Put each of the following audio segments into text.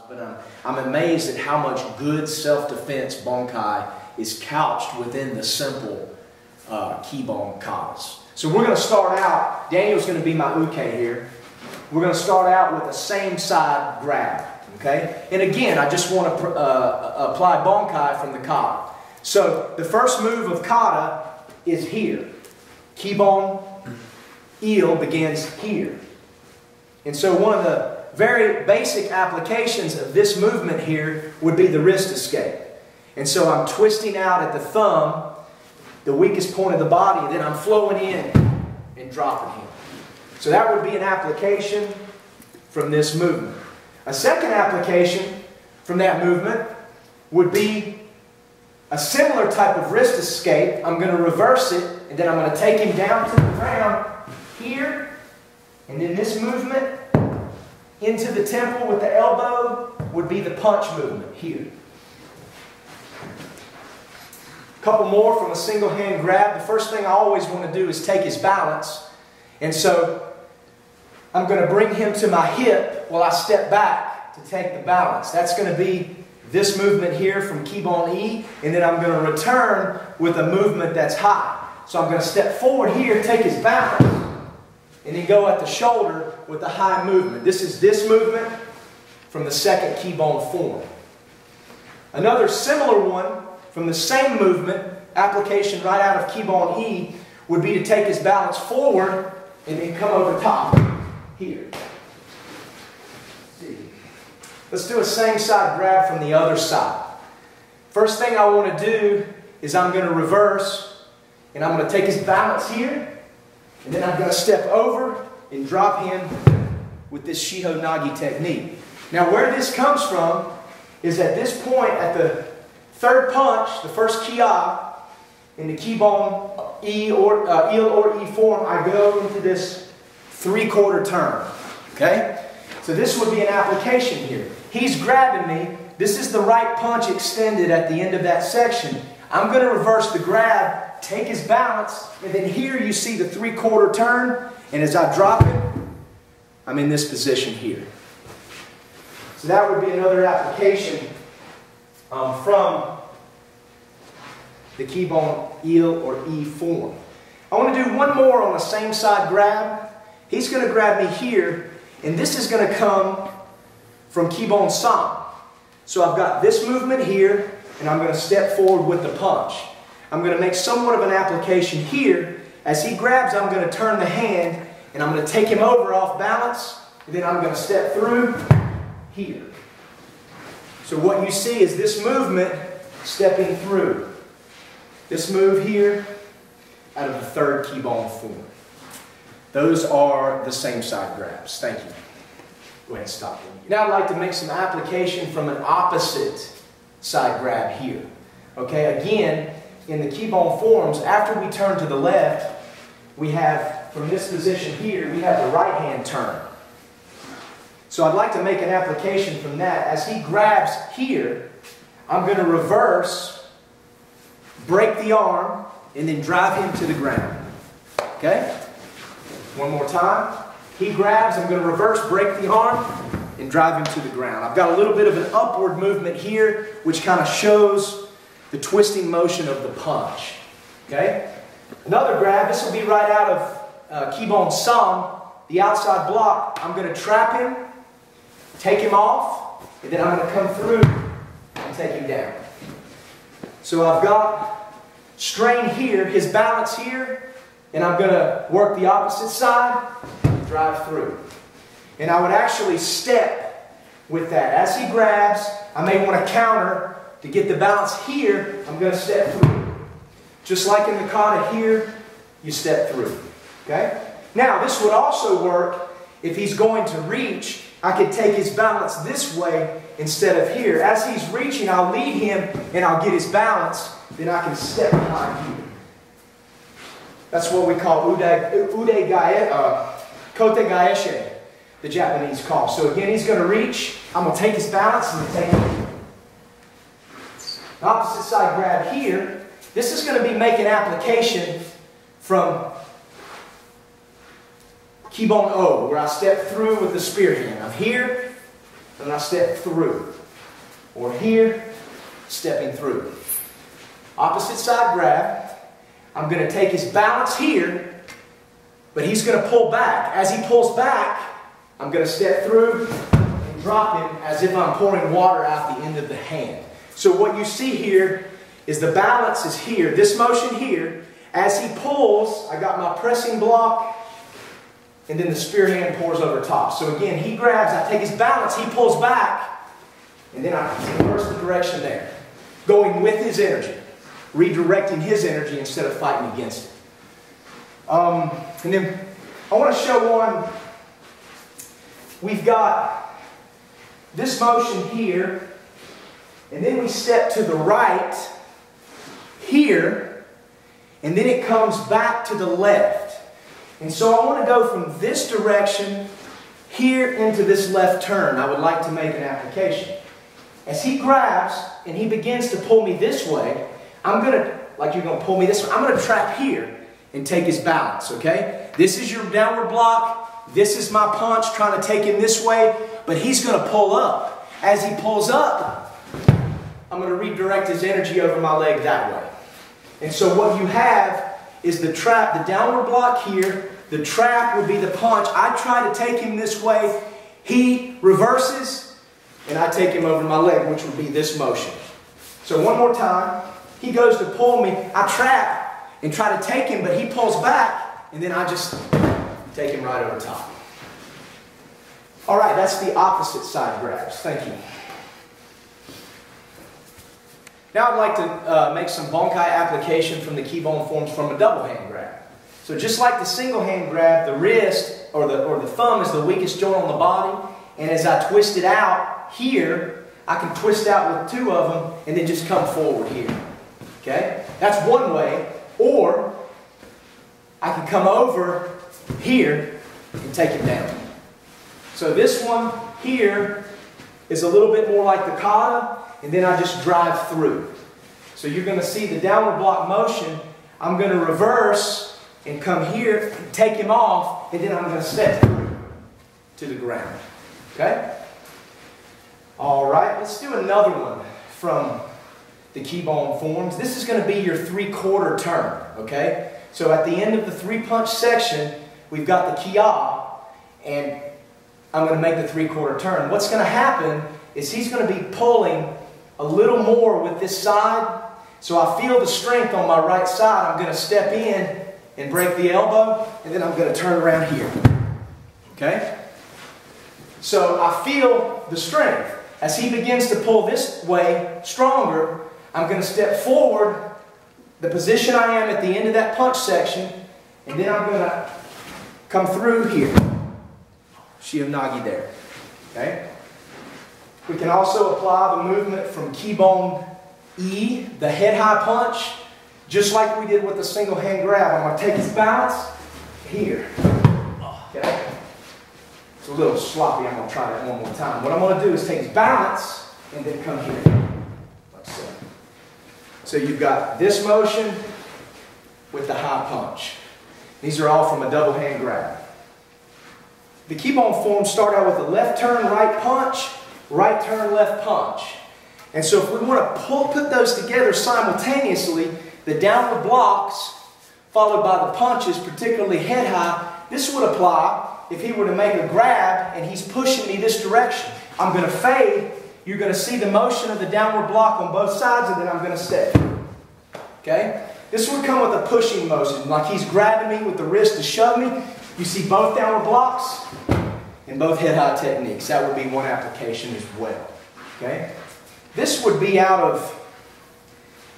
But I'm amazed at how much good self-defense Bunkai is couched within the simple Kibon Katas. So we're going to start out, Daniel's going to be my uke here. We're going to start out with a same side grab. Okay? And again, I just want to apply Bunkai from the kata. So the first move of kata is here. Kibon Il begins here. And so one of the very basic applications of this movement here would be the wrist escape. And so I'm twisting out at the thumb, the weakest point of the body, and then I'm flowing in and dropping him. So that would be an application from this movement. A second application from that movement would be a similar type of wrist escape. I'm going to reverse it, and then I'm going to take him down to the ground here, and then this movement into the temple with the elbow would be the punch movement here. A couple more from a single hand grab. The first thing I always want to do is take his balance. And so I'm going to bring him to my hip while I step back to take the balance. That's going to be this movement here from Kibon E. And then I'm going to return with a movement that's high. So I'm going to step forward here, take his balance, and then go at the shoulder with the high movement. This is this movement from the second Kibon form. Another similar one from the same movement, application right out of Kibon E, would be to take his balance forward and then come over top here. Let's do a same side grab from the other side. First thing I want to do is I'm going to reverse, and I'm going to take his balance here, and then I'm going to step over and drop him with this Shiho Nagi technique. Now where this comes from is at this point, at the third punch, the first Kia, in the Kibon E or Il or E form, I go into this 3/4 turn. Okay? So this would be an application here. He's grabbing me. This is the right punch extended at the end of that section. I'm going to reverse the grab, take his balance, and then here you see the 3/4 turn, and as I drop it, I'm in this position here. So that would be another application from the Kibon Il or E form. I want to do one more on the same side grab. He's going to grab me here, and this is going to come from Kibon Sam. So I've got this movement here, and I'm going to step forward with the punch. I'm going to make somewhat of an application here. As he grabs, I'm going to turn the hand, and I'm going to take him over off balance, and then I'm going to step through here. So what you see is this movement stepping through. This move here out of the third Kibon form. Those are the same side grabs. Thank you. Go ahead and stop. Now I'd like to make some application from an opposite side grab here. Okay, again, in the Kibon forms, after we turn to the left, we have, from this position here, we have the right hand turn. So I'd like to make an application from that. As he grabs here, I'm going to reverse, break the arm, and then drive him to the ground. Okay? One more time. He grabs, I'm going to reverse, break the arm, and drive him to the ground. I've got a little bit of an upward movement here, which kind of shows the twisting motion of the punch. Okay? Another grab, this will be right out of Kibon Sam, the outside block. I'm going to trap him, take him off, and then I'm going to come through and take him down. So I've got strain here, his balance here, and I'm going to work the opposite side, drive through. And I would actually step with that. As he grabs, I may want to counter to get the balance here. I'm going to step through. Just like in the kata here, you step through. Okay? Now, this would also work if he's going to reach. I could take his balance this way instead of here. As he's reaching, I'll lead him and I'll get his balance. Then I can step behind here. That's what we call kote gaeshe, the Japanese call. So again, he's going to reach. I'm going to take his balance and then take him. Opposite side grab here. This is going to be making application from Kibon O, where I step through with the spear hand. I'm here, and I step through. Or here, stepping through. Opposite side grab. I'm going to take his balance here, but he's going to pull back. As he pulls back, I'm going to step through and drop him as if I'm pouring water out the end of the hand. So what you see here is the balance is here, this motion here. As he pulls, I got my pressing block, and then the spear hand pours over top. So again, he grabs, I take his balance, he pulls back, and then I reverse the direction there. Going with his energy, redirecting his energy instead of fighting against it. And then I want to show one. We've got this motion here, and then we step to the right here, and then it comes back to the left. And so I want to go from this direction here into this left turn. I would like to make an application. As he grabs and he begins to pull me this way, I'm going to, like you're going to pull me this way, I'm going to trap here and take his balance, okay? This is your downward block. This is my punch trying to take him this way, but he's going to pull up. As he pulls up, I'm going to redirect his energy over my leg that way. And so what you have is the trap, the downward block here. The trap would be the punch. I try to take him this way. He reverses, and I take him over my leg, which would be this motion. So one more time. He goes to pull me. I trap and try to take him, but he pulls back, and then I just take him right over top. All right, that's the opposite side grabs. Thank you. Now I'd like to make some Bunkai application from the Kibon forms from a double hand grab. So just like the single hand grab, the wrist or the thumb is the weakest joint on the body. And as I twist it out here, I can twist out with two of them and then just come forward here. Okay? That's one way. Or I can come over here and take it down. So this one here is a little bit more like the kata. And then I just drive through. So you're going to see the downward block motion. I'm going to reverse and come here and take him off, and then I'm going to step through to the ground. Okay? All right, let's do another one from the Kibon forms. This is going to be your 3/4 turn. Okay? So at the end of the 3-punch section, we've got the kia, and I'm going to make the 3/4 turn. What's going to happen is he's going to be pulling a little more with this side. So I feel the strength on my right side. I'm going to step in and break the elbow, and then I'm going to turn around here. Okay? So I feel the strength. As he begins to pull this way stronger, I'm going to step forward, the position I am at the end of that punch section, and then I'm going to come through here. Shionagi there. Okay? We can also apply the movement from Kibon E, the head high punch, just like we did with the single hand grab. I'm going to take his balance here. Okay? It's a little sloppy. I'm going to try that one more time. What I'm going to do is take his balance and then come here. Like so. So you've got this motion with the high punch. These are all from a double hand grab. The Kibon forms start out with a left turn, right punch, right turn, left punch. And so if we want to put those together simultaneously, the downward blocks followed by the punches, particularly head high, this would apply if he were to make a grab and he's pushing me this direction. I'm going to fade. You're going to see the motion of the downward block on both sides, and then I'm going to step. Okay? This would come with a pushing motion, like he's grabbing me with the wrist to shove me. You see both downward blocks and both head high techniques. That would be one application as well. Okay? This would be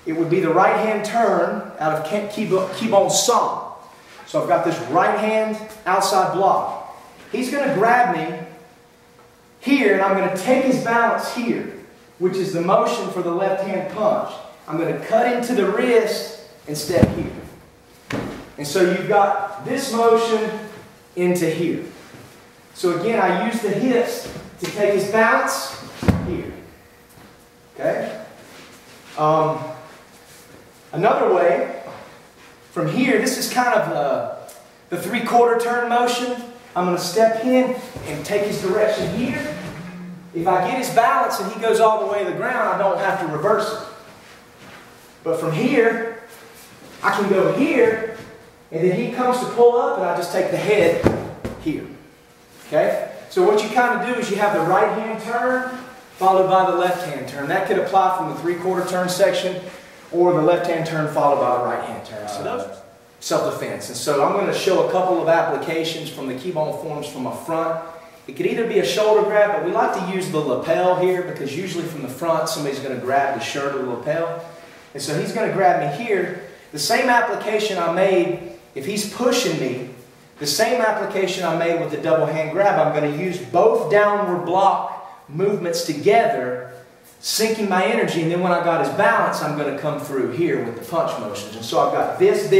it would be the right hand turn out of Kibon San. So I've got this right hand outside block. He's going to grab me here, and I'm going to take his balance here, which is the motion for the left hand punch. I'm going to cut into the wrist and step here. And so you've got this motion into here. So again, I use the hips to take his balance here. Okay? Another way, from here, this is kind of the 3/4 turn motion. I'm going to step in and take his direction here. if I get his balance and he goes all the way to the ground, I don't have to reverse it. But from here, I can go here, and then he comes to pull up, and I just take the head here. Okay? So what you kind of do is you have the right hand turn followed by the left hand turn. That could apply from the 3/4 turn section or the left hand turn followed by the right hand turn. So those self-defense. And so I'm going to show a couple of applications from the Kibon forms from a front. It could either be a shoulder grab, but we like to use the lapel here because usually from the front somebody's going to grab the shirt or the lapel. And so he's going to grab me here. The same application I made, if he's pushing me, the same application I made with the double hand grab, I'm going to use both downward block movements together, sinking my energy, and then when I got his balance, I'm going to come through here with the punch motions. And so I've got this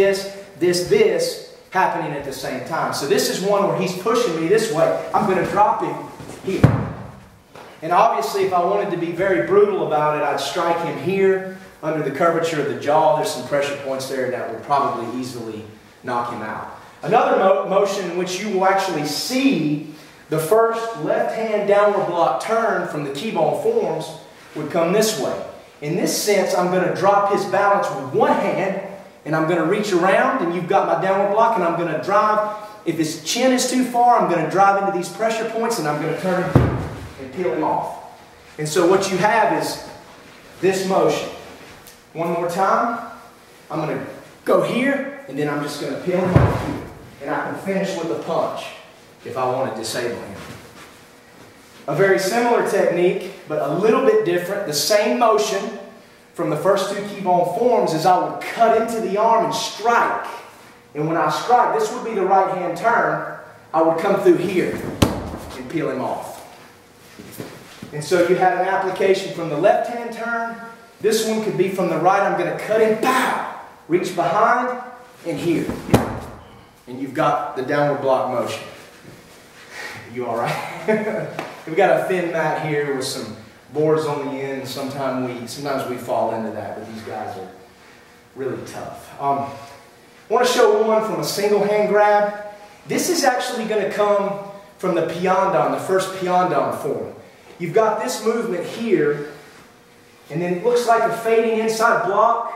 happening at the same time. So this is one where he's pushing me this way. I'm going to drop him here. And obviously, if I wanted to be very brutal about it, I'd strike him here under the curvature of the jaw. There's some pressure points there that would probably easily knock him out. Another motion in which you will actually see the first left hand downward block turn from the Kibon forms would come this way. In this sense, I'm going to drop his balance with one hand, and I'm going to reach around, and you've got my downward block, and I'm going to drive. If his chin is too far, I'm going to drive into these pressure points, and I'm going to turn him and peel him off. And so what you have is this motion. One more time. I'm going to go here, and then I'm just going to peel him off here. And I can finish with a punch if I want to disable him. A very similar technique, but a little bit different. The same motion from the first two Kibon forms is I would cut into the arm and strike. And when I strike, this would be the right hand turn, I would come through here and peel him off. And so you have an application from the left hand turn. This one could be from the right. I'm going to cut him, pow, reach behind, and here. And you've got the downward block motion. You all right? We've got a thin mat here with some boards on the end. Sometimes we fall into that, but these guys are really tough. I want to show one from a single hand grab. This is actually going to come from the Pyan-Dan, the first Pyan-Dan form. You've got this movement here, and then it looks like a fading inside block,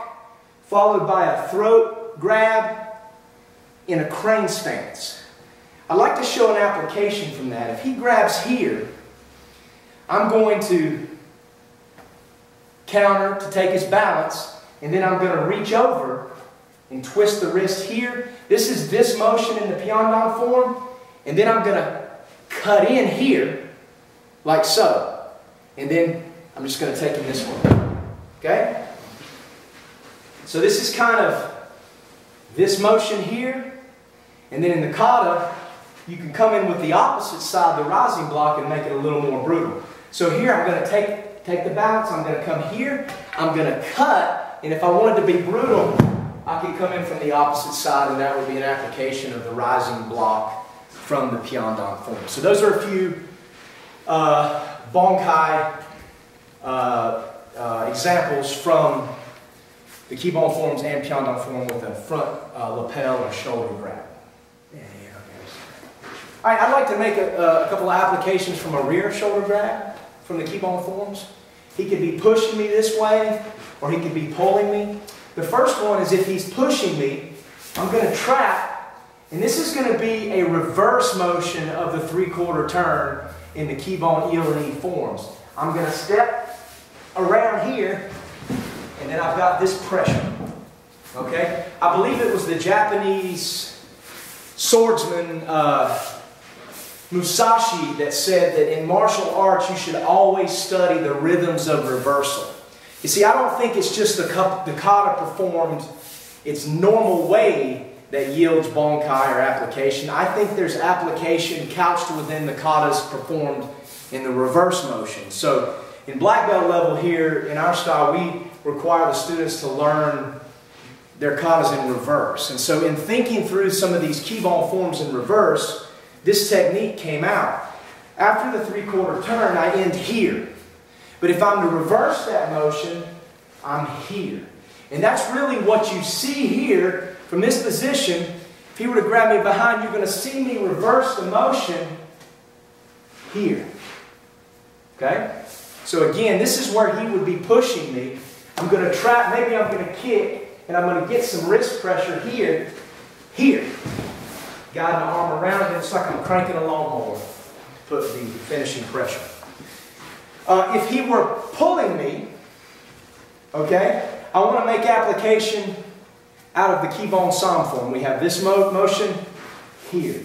followed by a throat grab in a crane stance. I'd like to show an application from that. If he grabs here, I'm going to counter to take his balance, and then I'm going to reach over and twist the wrist here. This is this motion in the Pyan-Dan form, and then I'm going to cut in here like so. And then I'm just going to take him this way. Okay? So this is kind of this motion here, and then in the kata, you can come in with the opposite side, the rising block, and make it a little more brutal. So here I'm going to take the balance, I'm going to come here, I'm going to cut, and if I wanted to be brutal, I could come in from the opposite side, and that would be an application of the rising block from the Pyan-Dan form. So those are a few Bunkai examples from the Kibon forms and Pyan-Dan form with a front lapel or shoulder grab. All right, I'd like to make a couple of applications from a rear shoulder grab from the Kibon forms. He could be pushing me this way, or he could be pulling me. The first one is if he's pushing me, I'm going to trap, and this is going to be a reverse motion of the 3/4 turn in the Kibon Ilani forms. I'm going to step around here, and then I've got this pressure. Okay? I believe it was the Japanese swordsman Musashi that said that in martial arts you should always study the rhythms of reversal. You see, I don't think it's just the kata performed its normal way that yields Bunkai or application. I think there's application couched within the katas performed in the reverse motion. So in black belt level here, in our style, we require the students to learn their katas in reverse. And so in thinking through some of these Kibon forms in reverse, this technique came out. After the 3/4 turn, I end here. But if I'm to reverse that motion, I'm here. And that's really what you see here from this position. If he were to grab me behind, you're going to see me reverse the motion here. Okay? So again, this is where he would be pushing me. I'm going to trap, maybe I'm going to kick, and I'm going to get some wrist pressure here. Guide my arm around it. It's like I'm cranking a lawnmower to put the finishing pressure. If he were pulling me, okay, I want to make application out of the Kibon Sam form. We have this motion here.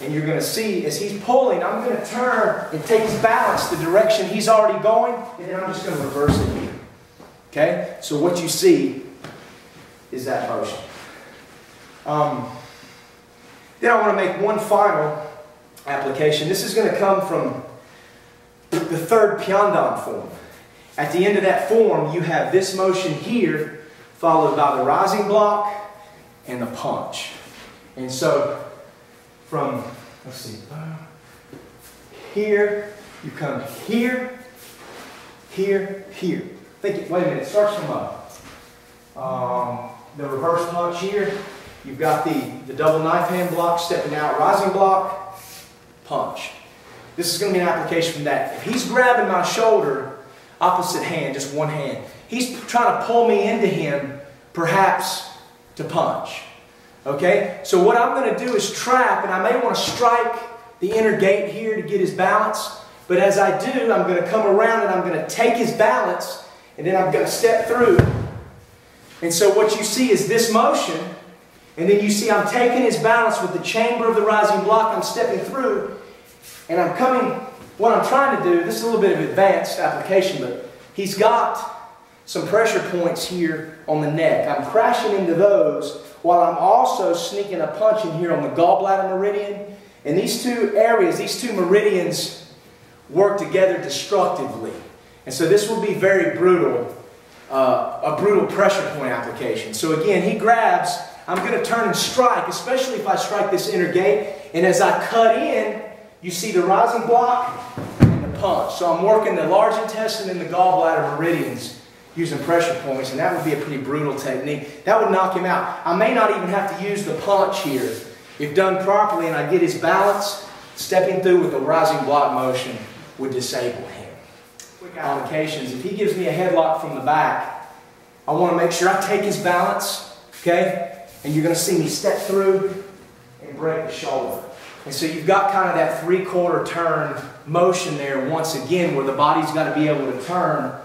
And you're going to see as he's pulling, I'm going to turn and take his balance the direction he's already going, and then I'm just going to reverse it here. Okay? So what you see is that motion. Then I want to make one final application. This is going to come from the third Pyan-Dan form. At the end of that form, you have this motion here, followed by the rising block and the punch. And so, from, let's see, here, you come here, here, here. Wait a minute, it starts from the reverse punch here. You've got the double knife hand block, stepping out, rising block, punch. This is going to be an application from that. If he's grabbing my shoulder, opposite hand, just one hand, he's trying to pull me into him, perhaps to punch. Okay? So what I'm going to do is trap, and I may want to strike the inner gate here to get his balance. But as I do, I'm going to come around and I'm going to take his balance, and then I'm going to step through. And so what you see is this motion, and then you see I'm taking his balance with the chamber of the rising block, I'm stepping through, and I'm coming, what I'm trying to do, this is a little bit of advanced application, but he's got some pressure points here on the neck. I'm crashing into those while I'm also sneaking a punch in here on the gallbladder meridian. And these two areas, these two meridians work together destructively. And so this will be very brutal, a brutal pressure point application. So again, he grabs, I'm going to turn and strike, especially if I strike this inner gate. And as I cut in, you see the rising block and the punch. So I'm working the large intestine and the gallbladder meridians using pressure points, and that would be a pretty brutal technique. That would knock him out. I may not even have to use the punch here. If done properly and I get his balance, stepping through with the rising block motion would disable him. Quick applications. If he gives me a headlock from the back, I want to make sure I take his balance, okay? And you're going to see me step through and break the shoulder. And so you've got kind of that three-quarter turn motion there once again, where the body's got to be able to turn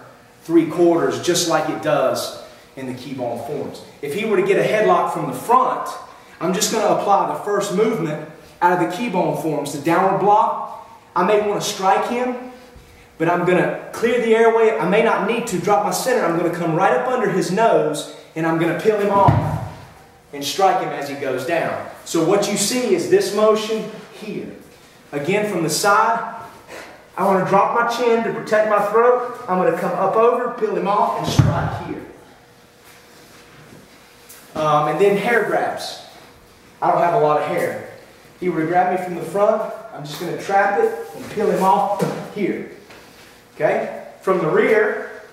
three-quarters just like it does in the Kibon forms. If he were to get a headlock from the front, I'm just going to apply the first movement out of the Kibon forms, the downward block. I may want to strike him, but I'm going to clear the airway. I may not need to drop my center. I'm going to come right up under his nose, and I'm going to peel him off and strike him as he goes down. So what you see is this motion here. Again, from the side, I want to drop my chin to protect my throat. I'm going to come up over, peel him off, and strike here. And then hair grabs. I don't have a lot of hair. He would grab me from the front. I'm just going to trap it and peel him off here. Okay? From the rear,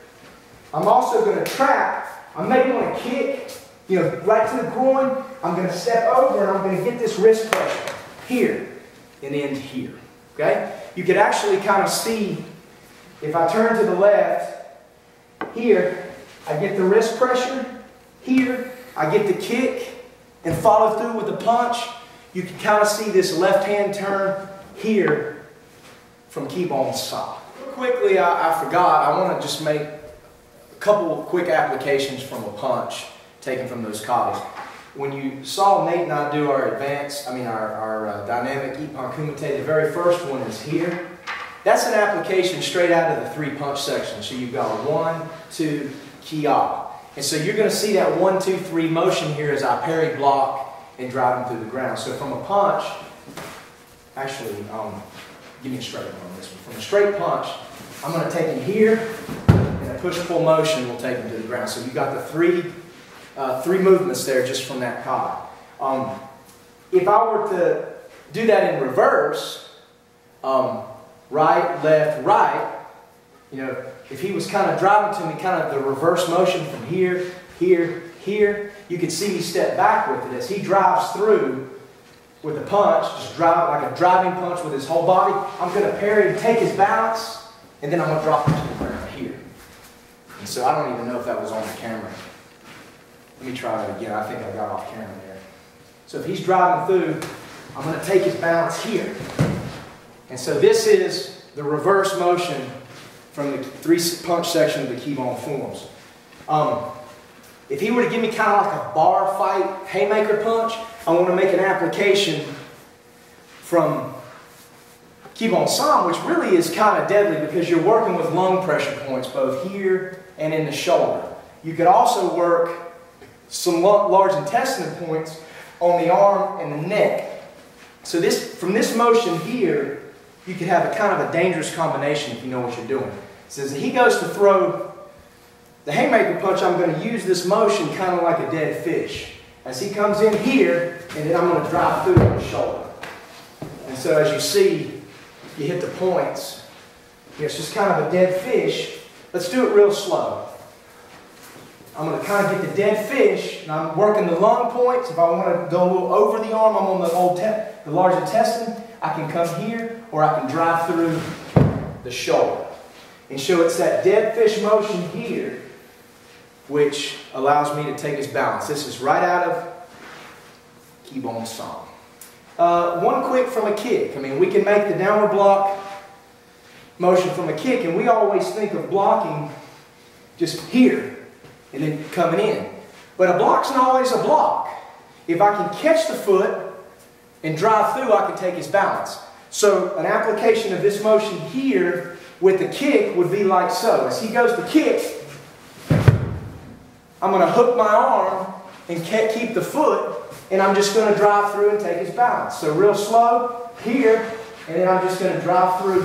I'm also going to trap. I may want to kick, right to the groin. I'm going to step over and I'm going to get this wrist pressure here and end here. Okay? You could actually kind of see, if I turn to the left, here, I get the wrist pressure. Here, I get the kick and follow through with the punch. You can kind of see this left hand turn here from Kibon Sa. Real quickly, I forgot, I want to just make a couple of quick applications from a punch taken from those katas. When you saw Nate and I do our dynamic Ippon Kumite, the very first one is here. That's an application straight out of the three punch section. So you've got a 1, 2, kia. And so you're going to see that 1, 2, 3 motion here as I parry, block, and drive him through the ground. So from a punch, actually, give me a straight one on this one. From a straight punch, I'm going to take him here, and a push-pull motion will take him to the ground. So you've got the three movements there just from that kata. If I were to do that in reverse, right, left, right, if he was kind of driving to me, kind of the reverse motion from here, here, here, you can see me step back with it as he drives through with a punch, just drive like a driving punch with his whole body. I'm going to parry and take his balance and then I'm going to drop him to the ground here. And so I don't even know if that was on the camera. Let me try that again. I think I got off camera there. So if he's driving through, I'm going to take his balance here. And so this is the reverse motion from the 3-punch section of the Kibon forms. If he were to give me kind of like a bar fight haymaker punch, I want to make an application from Kibon Sam, which really is kind of deadly because you're working with lung pressure points both here and in the shoulder. You could also work some large intestinal points on the arm and the neck. So from this motion here, you could have a kind of a dangerous combination if you know what you're doing. So as he goes to throw the haymaker punch, I'm going to use this motion kind of like a dead fish. As he comes in here, and then I'm going to drive through on the shoulder. And so as you see, you hit the points. It's just kind of a dead fish. Let's do it real slow. I'm going to kind of get the dead fish, and I'm working the lung points. If I want to go a little over the arm, I'm on the large intestine. I can come here, or I can drive through the shoulder. And so it's that dead fish motion here which allows me to take his balance. This is right out of Kibon Sam. One quick from a kick. I mean, we can make the downward block motion from a kick, and we always think of blocking just here and then coming in. But a block's not always a block. If I can catch the foot and drive through, I can take his balance. So an application of this motion here with the kick would be like so. As he goes to kick, I'm going to hook my arm and keep the foot, and I'm just going to drive through and take his balance. So real slow here, and then I'm just going to drive through.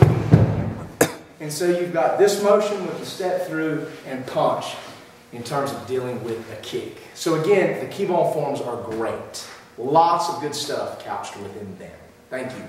And so you've got this motion with the step through and punch in terms of dealing with a kick. So again, the Kibon forms are great. Lots of good stuff couched within them. Thank you.